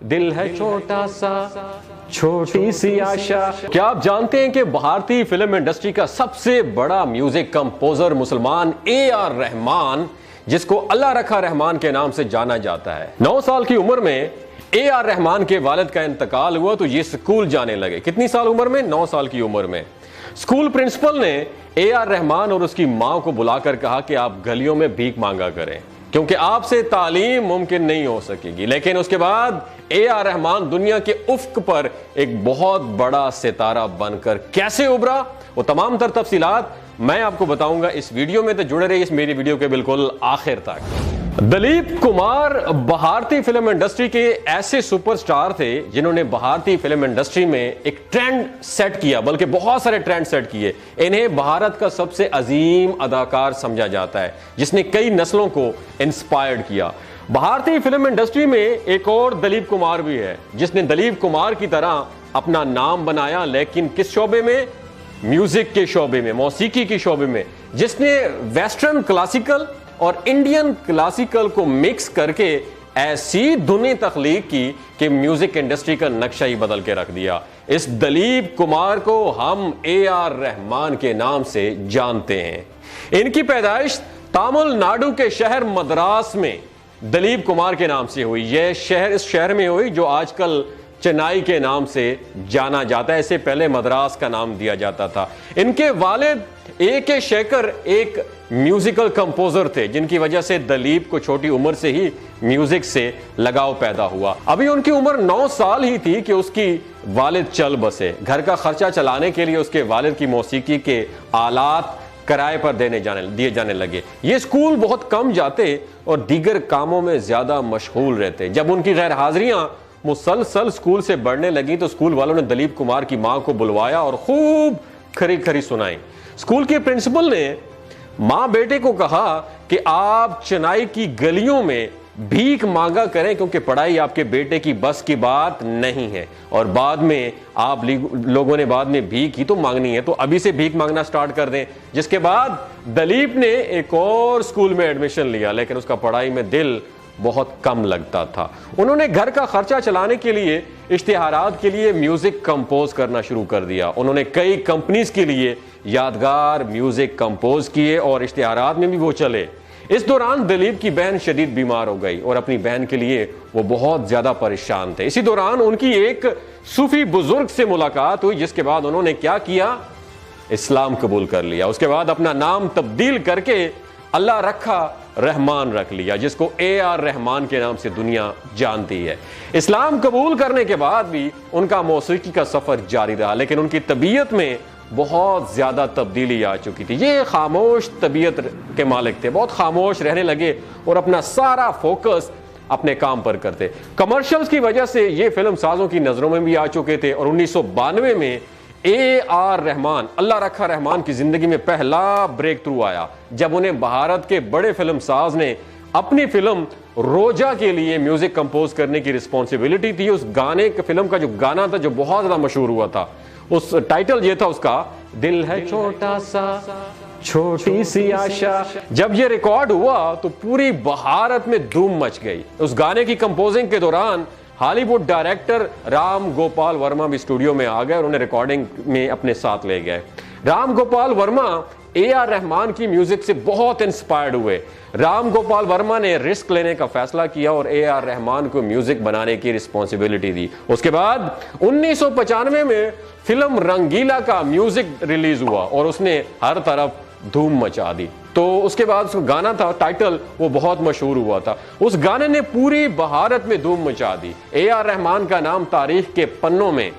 दिल है छोटा सा, छोटी सी आशा। क्या आप जानते हैं कि भारतीय फिल्म इंडस्ट्री का सबसे बड़ा म्यूजिक कंपोजर मुसलमान AR रहमान, जिसको अल्लाह रखा रहमान के नाम से जाना जाता है। 9 साल की उम्र में AR रहमान के वालिद का इंतकाल हुआ तो ये स्कूल जाने लगे। कितनी साल उम्र में? 9 साल की उम्र में। स्कूल प्रिंसिपल ने AR रहमान और उसकी मां को बुलाकर कहा कि आप गलियों में भीख मांगा करें क्योंकि आपसे तालीम मुमकिन नहीं हो सकेगी। लेकिन उसके बाद AR रहमान दुनिया के उफ्क पर एक बहुत बड़ा सितारा बनकर कैसे उभरा, वो तमाम तर तफसीलात मैं आपको बताऊंगा इस वीडियो में। तो जुड़े रहिए इस मेरी वीडियो के बिल्कुल आखिर तक। दिलीप कुमार भारतीय फिल्म इंडस्ट्री के ऐसे सुपरस्टार थे जिन्होंने भारतीय फिल्म इंडस्ट्री में एक ट्रेंड सेट किया, बल्कि बहुत सारे ट्रेंड सेट किए। इन्हें भारत का सबसे अजीम अदाकार समझा जाता है जिसने कई नस्लों को इंस्पायर्ड किया। भारतीय फिल्म इंडस्ट्री में एक और दिलीप कुमार भी है जिसने दिलीप कुमार की तरह अपना नाम बनाया, लेकिन किस शोबे में? म्यूजिक के शोबे में, मौसीकी के शोबे में, जिसने वेस्टर्न क्लासिकल और इंडियन क्लासिकल को मिक्स करके ऐसी धुनें तख्लीक की कि म्यूजिक इंडस्ट्री का नक्शा ही बदल के रख दिया। इस दिलीप कुमार को हम AR रहमान के नाम से जानते हैं। इनकी पैदाइश तमिलनाडु के शहर मद्रास में दिलीप कुमार के नाम से हुई। यह शहर इस शहर में हुई जो आजकल चेन्नई के नाम से जाना जाता है। इससे पहले मद्रास का नाम दिया जाता था। इनके वालिद A.K. शेखर एक म्यूजिकल कंपोजर थे जिनकी वजह से दिलीप को छोटी उम्र से ही म्यूजिक से लगाव पैदा हुआ। अभी उनकी उम्र 9 साल ही थी कि उसकी वालिद चल बसे। घर का खर्चा चलाने के लिए उसके वालिद की मौसीकी के आलात किराए पर दिए जाने लगे। ये स्कूल बहुत कम जाते और दीगर कामों में ज्यादा मशगूल रहते। जब उनकी गैर हाजिरियां मुसलसल स्कूल से बढ़ने लगी तो स्कूल वालों ने दिलीप कुमार की मां को बुलवाया और खूब खरी खरी सुनाई। स्कूल के प्रिंसिपल ने मां बेटे को कहा कि आप चेन्नई की गलियों में भीख मांगा करें क्योंकि पढ़ाई आपके बेटे की बस की बात नहीं है और बाद में आप लोगों ने बाद में भीख ही तो मांगनी है, तो अभी से भीख मांगना स्टार्ट कर दें। जिसके बाद दिलीप ने एक और स्कूल में एडमिशन लिया, लेकिन उसका पढ़ाई में दिल बहुत कम लगता था। उन्होंने घर का खर्चा चलाने के लिए इश्तिहारात के लिए म्यूजिक कंपोज करना शुरू कर दिया। उन्होंने कई कंपनीज के लिए यादगार म्यूजिक कंपोज किए और इश्तिहारात में भी वो चले। इस दौरान दिलीप की बहन शदीद बीमार हो गई और अपनी बहन के लिए वो बहुत ज्यादा परेशान थे। इसी दौरान उनकी एक सूफी बुजुर्ग से मुलाकात हुई, जिसके बाद उन्होंने क्या किया? इस्लाम कबूल कर लिया। उसके बाद अपना नाम तब्दील करके अल्लाह रखा रहमान रख लिया, जिसको AR रहमान के नाम से दुनिया जानती है। इस्लाम कबूल करने के बाद भी उनका मौसीकी का सफर जारी रहा, लेकिन उनकी तबीयत में बहुत ज्यादा तब्दीली आ चुकी थी। ये खामोश तबीयत के मालिक थे, बहुत खामोश रहने लगे और अपना सारा फोकस अपने काम पर करते। कमर्शियल्स की वजह से ये फिल्म साजों की नजरों में भी आ चुके थे और 1992 में AR रहमान, अल्लाह रखा रहमान की जिंदगी में पहला ब्रेक थ्रू आया जब उन्हें भारत के बड़े फिल्म साज ने अपनी फिल्म रोजा के लिए म्यूजिक कंपोज करने की रिस्पॉन्सिबिलिटी थी। उस गाने के फिल्म का जो गाना था जो बहुत ज्यादा मशहूर हुआ था, उस टाइटल ये था उसका, दिल है छोटा सा, छोटी सी आशा। जब ये रिकॉर्ड हुआ तो पूरी भारत में धूम मच गई। उस गाने की कंपोजिंग के दौरान हॉलीवुड डायरेक्टर राम गोपाल वर्मा भी स्टूडियो में आ गए और उन्हें रिकॉर्डिंग में अपने साथ ले गए। राम गोपाल वर्मा AR रहमान की म्यूजिक से बहुत इंस्पायर्ड हुए। राम गोपाल वर्मा ने रिस्क लेने का फैसला किया और AR रहमान को म्यूजिक बनाने की रिस्पॉन्सिबिलिटी दी। उसके बाद 1995 में फिल्म रंगीला का म्यूजिक रिलीज हुआ और उसने हर तरफ धूम मचा दी। तो उसके बाद उसका गाना था टाइटल, वो बहुत मशहूर हुआ था। उस गाने ने पूरी भारत में धूम मचा दी। AR रहमान का नाम तारीख के पन्नों में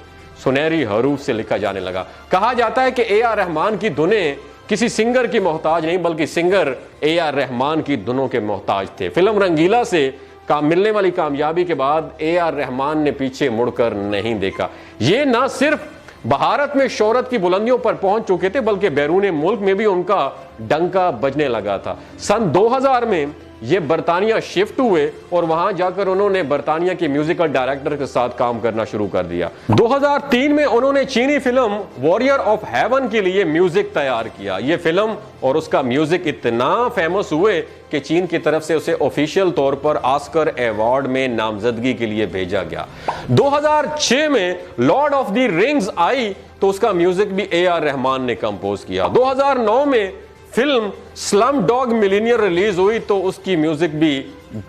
सुनहरी हरूफ से लिखा जाने लगा। कहा जाता है कि AR रहमान की धुनें किसी सिंगर की मोहताज नहीं, बल्कि सिंगर AR रहमान की धुनों के मोहताज थे। फिल्म रंगीला से मिलने वाली कामयाबी के बाद AR रहमान ने पीछे मुड़कर नहीं देखा। ये ना सिर्फ भारत में शोहरत की बुलंदियों पर पहुंच चुके थे, बल्कि बैरून मुल्क में भी उनका डंका बजने लगा था। सन 2000 में ये बर्तानिया शिफ्ट हुए और वहां जाकर उन्होंने बर्तानिया के म्यूजिकल डायरेक्टर के साथ काम करना शुरू कर दिया। 2003 में उन्होंने चीनी फिल्म वॉरियर ऑफ हेवन के लिए म्यूजिक तैयार किया। ये फिल्म और उसका म्यूजिक इतना फेमस हुए कि चीन की तरफ से उसे ऑफिशियल तौर पर ऑस्कर अवार्ड में नामजदगी के लिए भेजा गया। 2006 में लॉर्ड ऑफ द रिंग्स आई तो उसका म्यूजिक भी ए आर रहमान ने कंपोज किया। 2009 में film slum dog millionaire release हुई तो उसकी म्यूजिक भी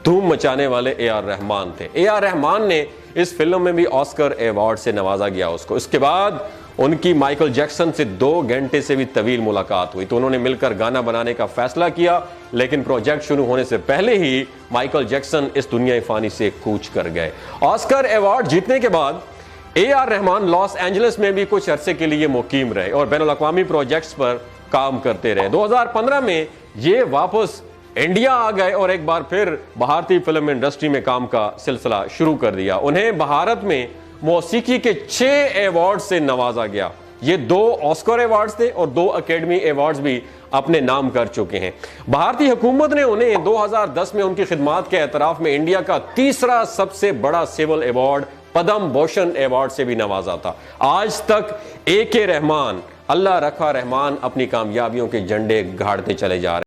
धूम मचाने वाले ए आर रहमान थे। ए आर रहमान ने इस फिल्म में भी ऑस्कर अवार्ड से नवाजा गया उसको। इसके बाद उनकी माइकल जैक्सन से 2 घंटे से भी तवील मुलाकात हुई तो उन्होंने मिलकर गाना बनाने का फैसला किया, लेकिन प्रोजेक्ट शुरू होने से पहले ही माइकल जैक्सन इस दुनिया फानी से कूच कर गए। ऑस्कर अवार्ड जीतने के बाद A R Rahman Los Angeles में भी कुछ अरसे के लिए मुकीम रहे और बैनुल-अक़वामी प्रोजेक्ट्स पर काम करते रहे। 2015 में ये वापस इंडिया आ गए और एक बार फिर भारतीय फिल्म इंडस्ट्री में काम का सिलसिला शुरू कर दिया। उन्हें भारत में मौसीकी के 6 अवार्ड से नवाजा गया। ये 2 ऑस्कर अवार्ड्स थे और 2 एकेडमी अवार्ड्स भी अपने नाम कर चुके हैं। भारतीय हुकूमत ने उन्हें 2010 में उनकी खिदमात के एतराफ में इंडिया का तीसरा सबसे बड़ा civil award Padma Bhushan award से भी नवाजा था। आज तक ए के रहमान, अल्लाह रखा रहमान अपनी कामयाबियों के झंडे गाड़ते चले जा रहे हैं।